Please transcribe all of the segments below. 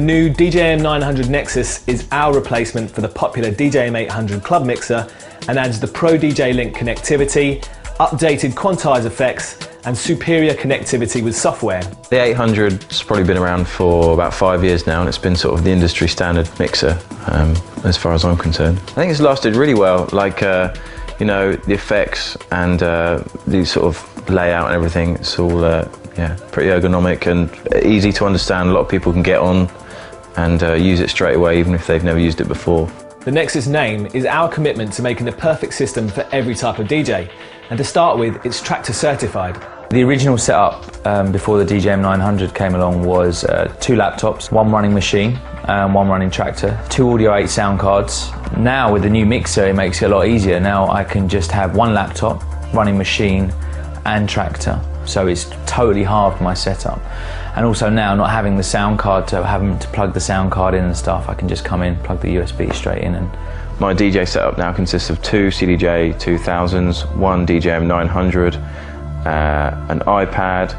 new DJM 900 Nexus is our replacement for the popular DJM 800 club mixer and adds the Pro DJ Link connectivity, updated quantize effects, and superior connectivity with software. The 800's probably been around for about 5 years now, and it's been sort of the industry standard mixer as far as I'm concerned. I think it's lasted really well, like you know, the effects and the sort of layout and everything. It's all yeah, pretty ergonomic and easy to understand. A lot of people can get on and use it straight away, even if they've never used it before. The Nexus name is our commitment to making the perfect system for every type of DJ. And to start with, it's Tractor certified. The original setup before the DJM 900 came along was 2 laptops, 1 running machine and 1 running Tractor, 2 Audio 8 sound cards. Now with the new mixer, it makes it a lot easier. Now I can just have 1 laptop, running machine and Tractor. So it's totally halved my setup. And also now not having the sound card, to having to plug the sound card in and stuff, I can just come in, plug the USB straight in. And my DJ setup now consists of 2 CDJ 2000s, 1 DJM 900, an iPad,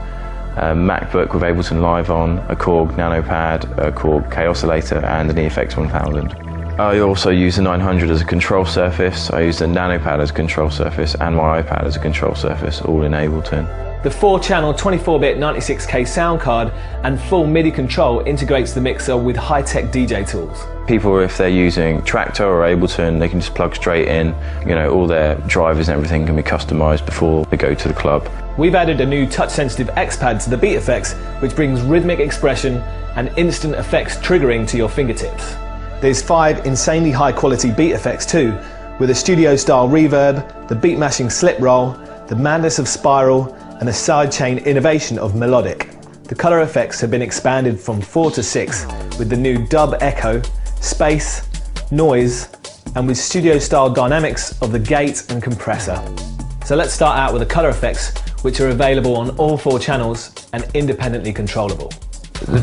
a MacBook with Ableton Live on, a Korg Nano Pad, a Korg K Oscillator and an EFX 1000. I also use the 900 as a control surface, I use the Nano Pad as a control surface and my iPad as a control surface, all in Ableton. The 4-channel 24-bit 96K sound card and full MIDI control integrates the mixer with high-tech DJ tools. People, if they're using Tractor or Ableton, they can just plug straight in. You know, all their drivers and everything can be customized before they go to the club. We've added a new touch-sensitive X-Pad to the beat effects, which brings rhythmic expression and instant effects triggering to your fingertips. There's 5 insanely high-quality beat effects too, with a studio-style reverb, the beat-mashing slip roll, the madness of spiral, and a sidechain innovation of melodic. The color effects have been expanded from 4 to 6 with the new dub echo, space, noise, and with studio-style dynamics of the gate and compressor. So let's start out with the color effects, which are available on all 4 channels and independently controllable.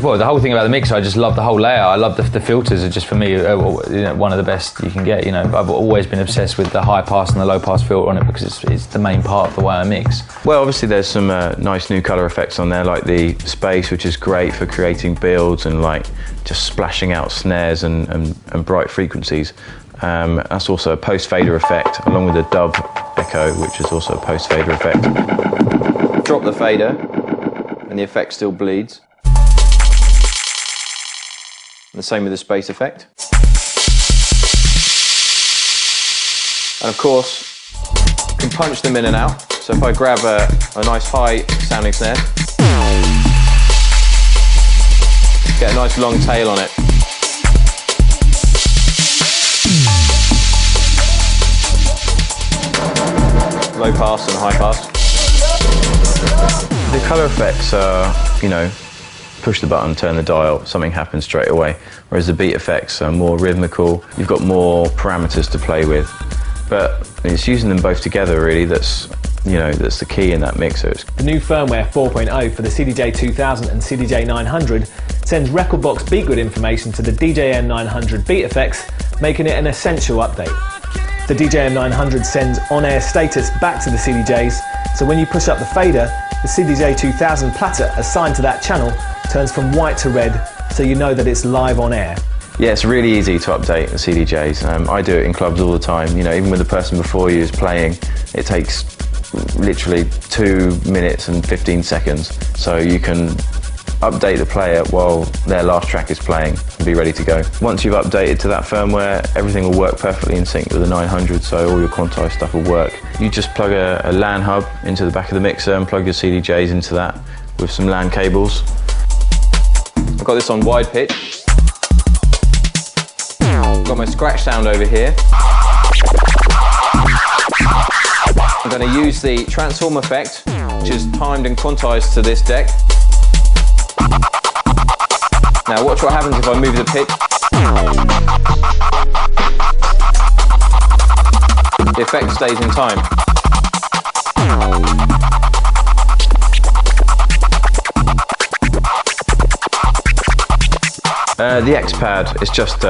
Well, the whole thing about the mixer, I just love the whole layout. I love the filters are just, for me, you know, one of the best you can get. You know, I've always been obsessed with the high pass and the low pass filter on it because it's the main part of the way I mix. Well, obviously there's some nice new color effects on there, like the space, which is great for creating builds and like just splashing out snares and bright frequencies. That's also a post fader effect, along with the dub echo, which is also a post fader effect. Drop the fader, and the effect still bleeds. And the same with the space effect. And of course, you can punch them in and out. So if I grab a nice high sounding snare, get a nice long tail on it. Low pass and high pass. The color effects are, you know, push the button, turn the dial, something happens straight away. Whereas the beat effects are more rhythmical, you've got more parameters to play with. But it's using them both together really that's, you know, that's the key in that mixer. The new firmware 4.0 for the CDJ 2000 and CDJ 900 sends Recordbox beat grid information to the DJM 900 beat effects, making it an essential update. The DJM 900 sends on-air status back to the CDJs, so when you push up the fader, the CDJ 2000 platter assigned to that channel turns from white to red, so you know that it's live on air. Yeah, it's really easy to update the CDJs. I do it in clubs all the time. You know, even when the person before you is playing, it takes literally 2 minutes and 15 seconds. So you can update the player while their last track is playing and be ready to go. Once you've updated to that firmware, everything will work perfectly in sync with the 900, so all your quantized stuff will work. You just plug a LAN hub into the back of the mixer and plug your CDJs into that with some LAN cables. I've got this on wide pitch. I've got my scratch sound over here. I'm going to use the transform effect, which is timed and quantized to this deck. Now watch what happens if I move the pitch. The effect stays in time. The X-Pad is just,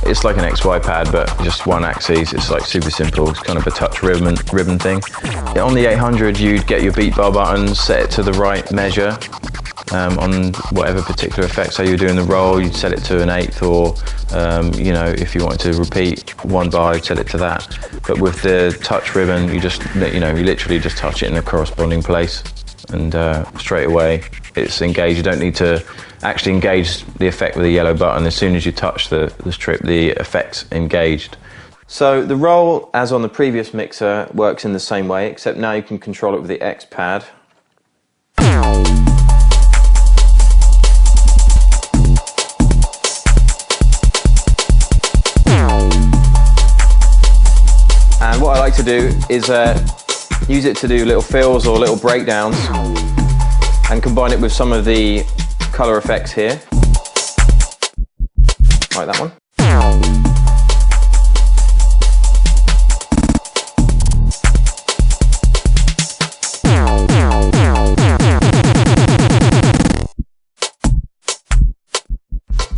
it's like an XY pad, but just one axis. It's like super simple. It's kind of a touch ribbon thing. On the 800, you'd get your beat bar buttons, set it to the right measure, on whatever particular effect. So you're doing the roll, you'd set it to an eighth, or you know, if you wanted to repeat one bar, you'd set it to that. But with the touch ribbon, you just, you know, you literally just touch it in a corresponding place, and straight away it's engaged. You don't need to actually engage the effect with the yellow button. As soon as you touch the strip, the effect's engaged. So the roll, as on the previous mixer, works in the same way, except now you can control it with the X pad. And what I like to do is use it to do little fills or little breakdowns, and combine it with some of the colour effects here, like that one.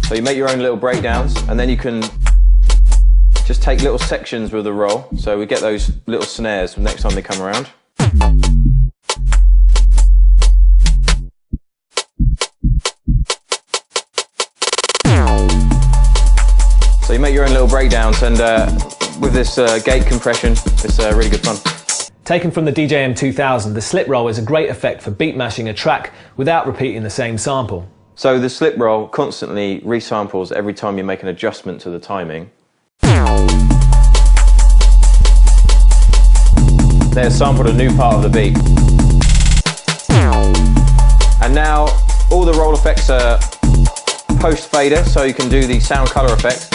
So you make your own little breakdowns, and then you can just take little sections with the roll, so we get those little snares next time they come around. So you make your own little breakdowns, and with this gate compression, it's really good fun. Taken from the DJM 2000, the slip roll is a great effect for beat mashing a track without repeating the same sample. So the slip roll constantly resamples every time you make an adjustment to the timing. They've sampled a new part of the beat. And now all the roll effects are post fader, so you can do the sound color effects.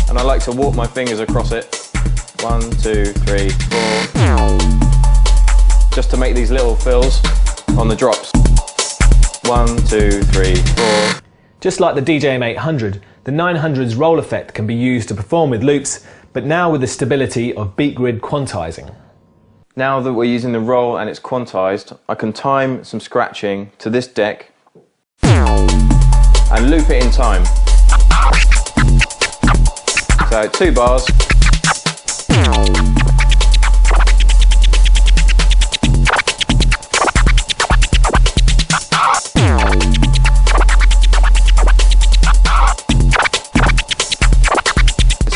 And I like to walk my fingers across it. 1, 2, 3, 4. Just to make these little fills on the drops. 1, 2, 3, 4. Just like the DJM 800, the 900's roll effect can be used to perform with loops, but now with the stability of beat grid quantizing. Now that we're using the roll and it's quantized, I can time some scratching to this deck and loop it in time. So 2 bars.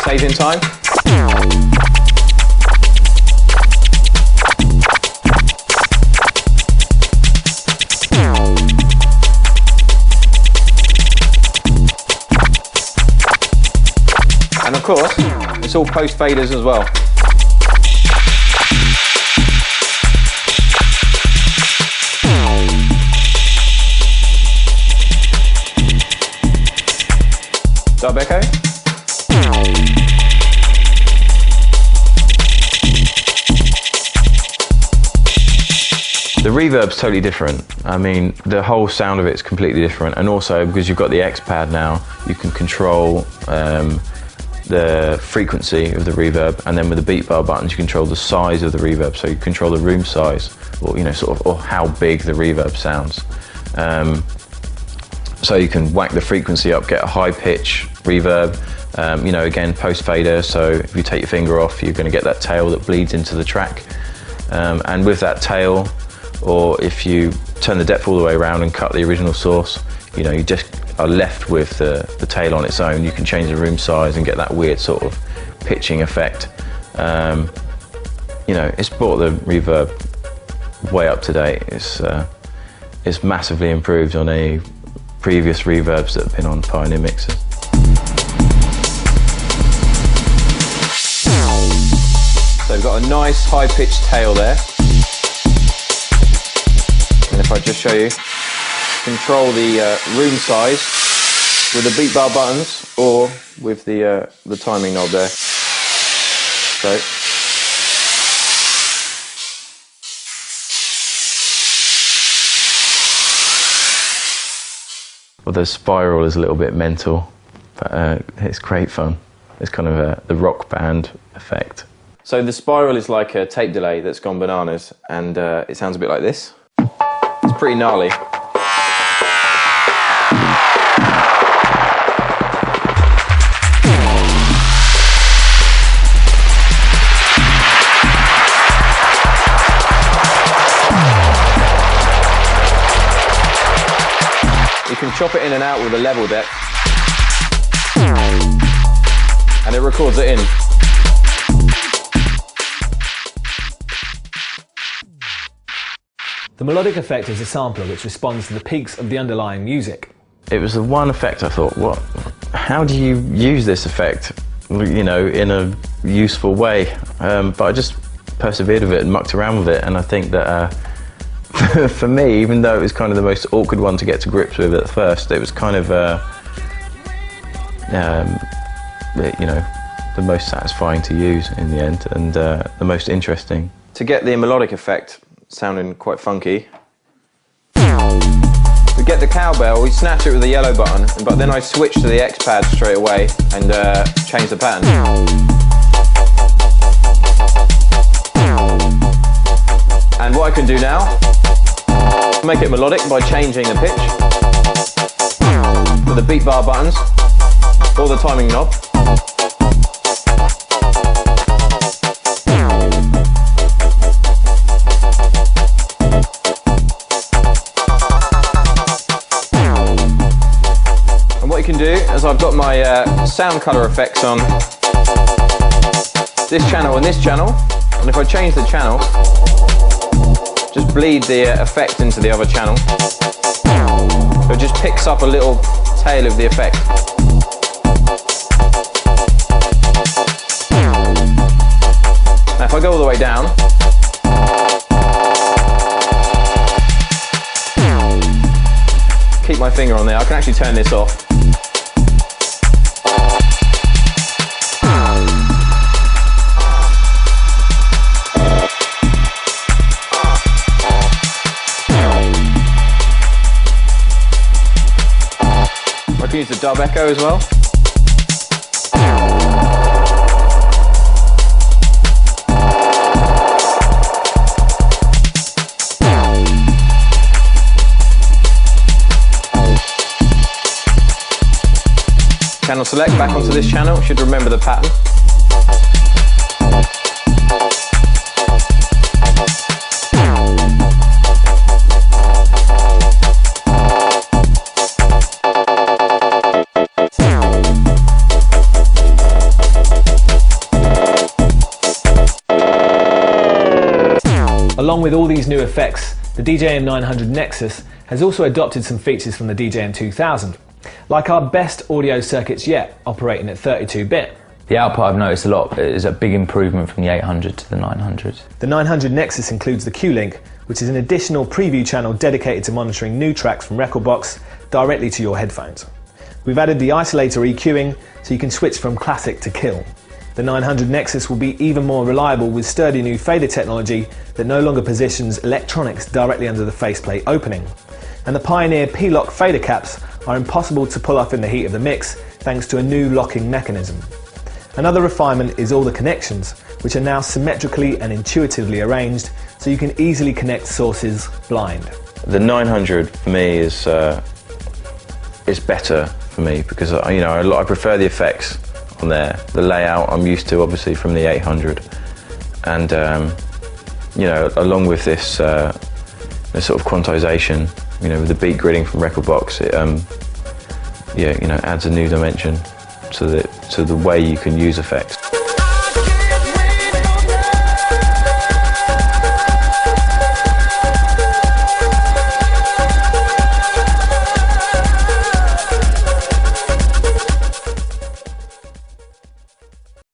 Save in time. And of course, it's all post faders as well. Dub echo. The reverb's totally different. I mean, the whole sound of it's completely different, and also because you've got the X pad now, you can control the frequency of the reverb, and then with the beat bar buttons you control the size of the reverb, so you control the room size, or, you know, sort of, or how big the reverb sounds. So you can whack the frequency up, get a high pitch reverb, you know, again post fader, so if you take your finger off you're going to get that tail that bleeds into the track, and with that tail, or if you turn the depth all the way around and cut the original source, you know, you just are left with the tail on its own. You can change the room size and get that weird sort of pitching effect. You know, it's brought the reverb way up to date. It's massively improved on any previous reverbs that have been on Pioneer mixers. So we've got a nice high-pitched tail there. And if I just show you, control the room size with the beat bar buttons or with the timing knob there. So well, the spiral is a little bit mental, but it's great fun. It's kind of the rock band effect. So the spiral is like a tape delay that's gone bananas, and it sounds a bit like this. It's pretty gnarly. can chop it in and out with a level depth, and it records it in. The melodic effect is a sampler which responds to the peaks of the underlying music. It was the one effect I thought, what? How do you use this effect, you know, in a useful way? But I just persevered with it and mucked around with it, and I think that for me, even though it was kind of the most awkward one to get to grips with at first, it was kind of, you know, the most satisfying to use in the end, and the most interesting. To get the melodic effect sounding quite funky, we get the cowbell, we snatch it with the yellow button, but then I switch to the X pad straight away and change the pattern. And what I can do now, make it melodic by changing the pitch with the beat bar buttons or the timing knob. And what you can do is I've got my sound color effects on this channel and this channel, and if I change the channel, just bleed the effect into the other channel. So it just picks up a little tail of the effect. Now if I go all the way down, keep my finger on there, I can actually turn this off. I can use the dub echo as well. Channel select back onto this channel, should remember the pattern. Along with all these new effects, the DJM 900 Nexus has also adopted some features from the DJM 2000, like our best audio circuits yet, operating at 32-bit. The output I've noticed a lot is a big improvement from the 800 to the 900. The 900 Nexus includes the Q-Link, which is an additional preview channel dedicated to monitoring new tracks from Rekordbox directly to your headphones. We've added the isolator EQing, so you can switch from classic to kill. The 900 Nexus will be even more reliable with sturdy new fader technology that no longer positions electronics directly under the faceplate opening. And the Pioneer P-Lock fader caps are impossible to pull off in the heat of the mix thanks to a new locking mechanism. Another refinement is all the connections, which are now symmetrically and intuitively arranged so you can easily connect sources blind. The 900 for me is better for me because you know, I prefer the effects on there. The layout I'm used to obviously from the 800, and you know, along with this sort of quantization, you know, with the beat gridding from Rekordbox, it yeah, you know, adds a new dimension to the way you can use effects.